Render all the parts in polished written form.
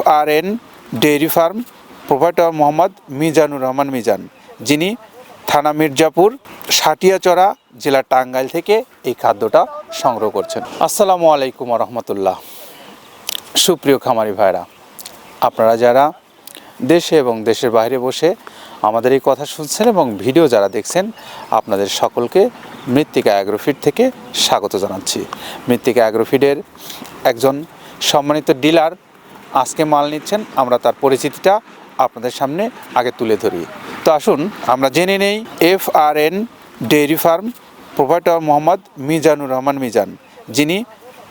FRN dairy farm provider Mohammad Mizanur Rahman Mizan, যিনি থানা মির্জাপুর, সাটিয়াচড়া, জেলা টাঙ্গাইল থেকে এই খাদ্যটা সংগ্রহ করছেন। আসসালামু আলাইকুম রহমতুল্লাহ। সুপ্রিয় খামারি ভাইরা, আপনারা যারা দেশে এবং দেশের বাইরে বসে আমাদের এই কথা শুনছেন এবং ভিডিও যারা দেখছেন, আপনাদের সকলকে মৃত্তিকা অ্যাগ্রোফিড থেকে স্বাগত জানাচ্ছি। মৃত্তিকা অ্যাগ্রোফিডের একজন সম্মানিত ডিলার আজকে মাল নিচ্ছেন, আমরা তার পরিচিতিটা আপনাদের সামনে আগে তুলে ধরি। তো আসুন আমরা জেনে নেই FRN dairy farm provider Mohammad Mizanur Rahman Mizan, যিনি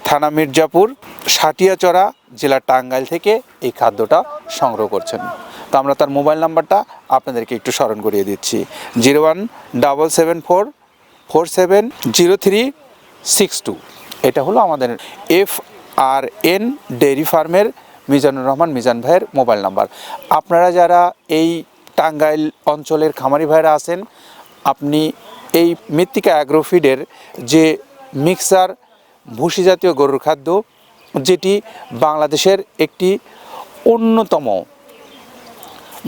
থানা মির্জাপুর, সাটিয়াচড়া, জেলা টাঙ্গাইল থেকে এই খাদ্যটা সংগ্রহ করছেন। তো আমরা তার মোবাইল নাম্বারটা আপনাদেরকে একটু স্মরণ করিয়ে দিচ্ছি, 0177470362। এটা হলো আমাদের FRN ডেইরি ফার্মের মিজানুর রহমান মিজান ভাইয়ের মোবাইল নাম্বার। আপনারা যারা এই টাঙ্গাইল অঞ্চলের খামারি ভাইরা আছেন, আপনি এই মৃত্তিকা অ্যাগ্রোফিডের যে মিক্সার ভুসি জাতীয় গরুর খাদ্য, যেটি বাংলাদেশের একটি অন্যতম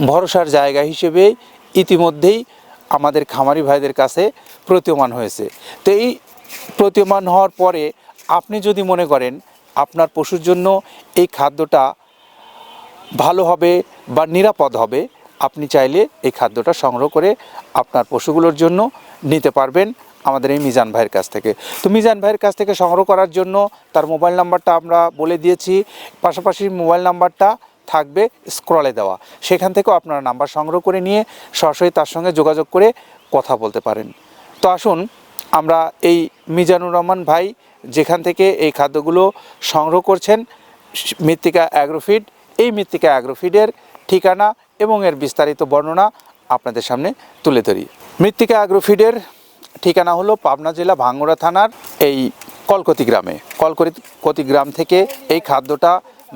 ভরসার জায়গা হিসেবে ইতিমধ্যেই আমাদের খামারি ভাইদের কাছে প্রতীয়মান হয়েছে। তো এই প্রতীয়মান হওয়ার পরে আপনি যদি মনে করেন আপনার পশুর জন্য এই খাদ্যটা ভালো হবে বা নিরাপদ হবে, আপনি চাইলে এই খাদ্যটা সংগ্রহ করে আপনার পশুগুলোর জন্য নিতে পারবেন আমাদের এই মিজান ভাইয়ের কাছ থেকে। তো মিজান ভাইয়ের কাছ থেকে সংগ্রহ করার জন্য তার মোবাইল নাম্বারটা আমরা বলে দিয়েছি, পাশাপাশি মোবাইল নাম্বারটা থাকবে স্ক্রলে দেওয়া, সেখান থেকেও আপনারা নাম্বার সংগ্রহ করে নিয়ে সরাসরি তার সঙ্গে যোগাযোগ করে কথা বলতে পারেন। তো আসুন আমরা এই মিজানুর রহমান ভাই যেখান থেকে এই খাদ্যগুলো সংগ্রহ করছেন, মৃত্তিকা অ্যাগ্রোফিড, এই মৃত্তিকা অ্যাগ্রোফিডের ঠিকানা এবং এর বিস্তারিত বর্ণনা আপনাদের সামনে তুলে ধরি। মৃত্তিকা অ্যাগ্রোফিডের ঠিকানা হলো পাবনা জেলা ভাঙ্গুড়া থানার এই কলকতি গ্রামে। কলকতি গ্রাম থেকে এই খাদ্যটা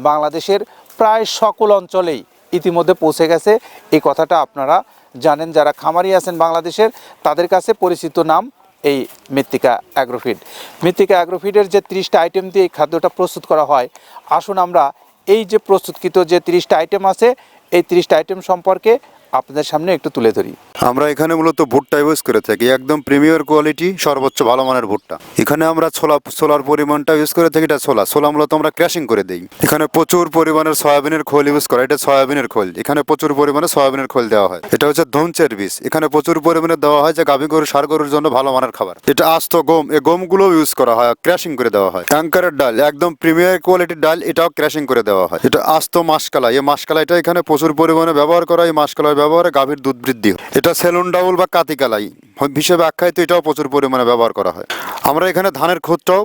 বাংলাদেশের প্রায় সকল অঞ্চলেই ইতিমধ্যে পৌঁছে গেছে। এই কথাটা আপনারা জানেন, যারা খামারি আছেন বাংলাদেশের, তাদের কাছে পরিচিত নাম এই মৃত্তিকা অ্যাগ্রোফিড। মৃত্তিকা অ্যাগ্রোফিডের যে 30টা আইটেম দিয়ে এই খাদ্যটা প্রস্তুত করা হয়, আসুন আমরা এই যে প্রস্তুতকৃত যে 30টা আইটেম আছে, এই 30টা আইটেম সম্পর্কে আপনাদের সামনে একটু তুলে ধরি। আমরা এখানে মূলত ভুট্টা ইউজ করে থাকি, একদম প্রিমিয়ার কোয়ালিটি, সর্বোচ্চ ভালো মানের ভুট্টা। এখানে আমরা ছোলার পরিমাণটা ইউজ করে থাকি। এটা ছোলা মূলত আমরা ক্র্যাশিং করে দিই। এখানে প্রচুর পরিমাণের সয়াবিনের খোল ইউজ করা, এটা সয়াবিনের খোল, এখানে প্রচুর পরিমাণে সয়াবিনের খোল দেওয়া হয়। এটা হচ্ছে ধনচের বীজ, এখানে প্রচুর পরিমাণে দেওয়া হয়, যে গাভী গরু, ষাঁড় গরুর জন্য ভালো মানের খাবার। এটা আস্ত গম, এই গমগুলো ইউজ করা হয়, ক্র্যাশিং করে দেওয়া হয়। অ্যাঙ্কারের ডাল, একদম প্রিমিয়ার কোয়ালিটির ডাল, এটাও ক্র্যাশিং করে দেওয়া হয়। এটা আস্ত মাসকলাই, এই মাসকলাইটা এখানে প্রচুর পরিমাণে ব্যবহার করা, এই মাসকলাই ব্যবহারে গাভীর দুধ বৃদ্ধি হয়। এটা সেলুন ডাউল বা কাতিকালাই হিসেবে আখ্যায়িত, এটাও প্রচুর পরিমাণে ব্যবহার করা হয়। আমরা এখানে ধানের খুদটাও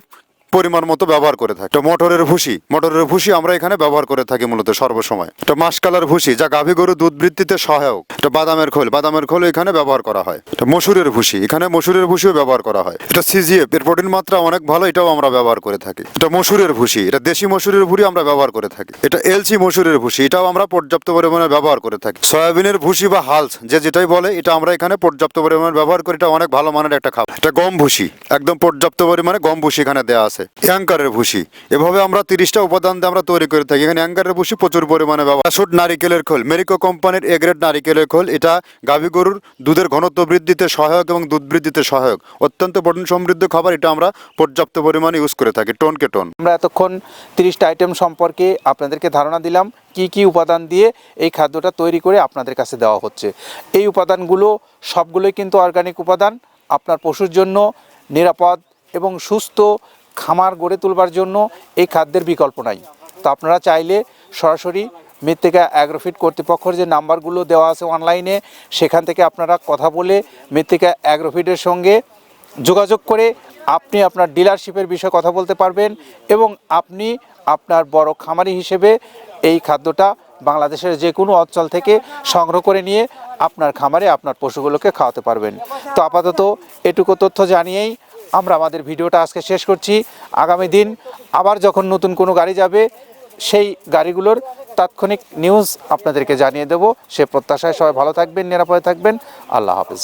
পরিমাণ মতো ব্যবহার করে থাকি। এটা মটরের ভুসি আমরা এখানে ব্যবহার করে থাকি মূলত সর্বসময়। এটা মাসকালার ভুসি, যা গাভী গরু দুধ বৃদ্ধিতে সহায়ক। এটা বাদামের খোল এখানে ব্যবহার করা হয়। এটা মসুরের ভুসি, এখানে মসুরের ভুসিও ব্যবহার করা হয়। এটা CGF, এর প্রোটিন মাত্রা অনেক ভালো, এটাও আমরা ব্যবহার করে থাকি। এটা মসুরের ভুসি, এটা দেশি মসুরের ভুসি আমরা ব্যবহার করে থাকি। এটা LC মসুরের ভুসি, এটাও আমরা পর্যাপ্ত পরিমাণে ব্যবহার করে থাকি। সয়াবিনের ভুসি বা হালস যেটাই বলে, এটা আমরা এখানে পর্যাপ্ত পরিমাণে ব্যবহার করি, এটা অনেক ভালো মানের একটা খাবার। এটা গম ভুসি, একদম পর্যাপ্ত পরিমাণে গম ভুসি এখানে দেওয়া আছে। অ্যাঙ্কারের ভুসি, এভাবে আমরা 30টা উপাদান দিয়ে আমরা তৈরি করে থাকি। এখানে অ্যাঙ্কারের ভুসি প্রচুর পরিমাণে ব্যবহার। নারিকেলের খোল, মেরিকো কোম্পানির A গ্রেড নারিকেলের খোল, এটা গাভী গরুর দুধের ঘনত্ব বৃদ্ধিতে সহায়ক এবং দুধ বৃদ্ধিতে সহায়ক, অত্যন্ত প্রোটিন সমৃদ্ধ খাবার। এটা আমরা পর্যাপ্ত পরিমাণে ইউজ করে থাকি, টনকে টন। আমরা এতক্ষণ 30টা আইটেম সম্পর্কে আপনাদেরকে ধারণা দিলাম, কি কি উপাদান দিয়ে এই খাদ্যটা তৈরি করে আপনাদের কাছে দেওয়া হচ্ছে। এই উপাদানগুলো সবগুলোই কিন্তু অর্গানিক উপাদান। আপনার পশুর জন্য নিরাপদ এবং সুস্থ খামার গড়ে তুলবার জন্য এই খাদ্যের বিকল্প নাই। তো আপনারা চাইলে সরাসরি মৃত্তিকা অ্যাগ্রোফিড কর্তৃপক্ষের যে নাম্বারগুলো দেওয়া আছে অনলাইনে, সেখান থেকে আপনারা কথা বলে মৃত্তিকা অ্যাগ্রোফিডের সঙ্গে যোগাযোগ করে আপনি আপনার ডিলারশিপের বিষয়ে কথা বলতে পারবেন এবং আপনি আপনার বড় খামারি হিসেবে এই খাদ্যটা বাংলাদেশের যে কোনো অঞ্চল থেকে সংগ্রহ করে নিয়ে আপনার খামারে আপনার পশুগুলোকে খাওয়াতে পারবেন। তো আপাতত এটুকু তথ্য জানিয়েই আমরা আমাদের ভিডিওটা আজকে শেষ করছি। আগামী দিন আবার যখন নতুন কোনো গাড়ি যাবে, সেই গাড়িগুলোর তাৎক্ষণিক নিউজ আপনাদেরকে জানিয়ে দেব। সে প্রত্যাশায় সবাই ভালো থাকবেন, নিরাপদে থাকবেন। আল্লাহ হাফেজ।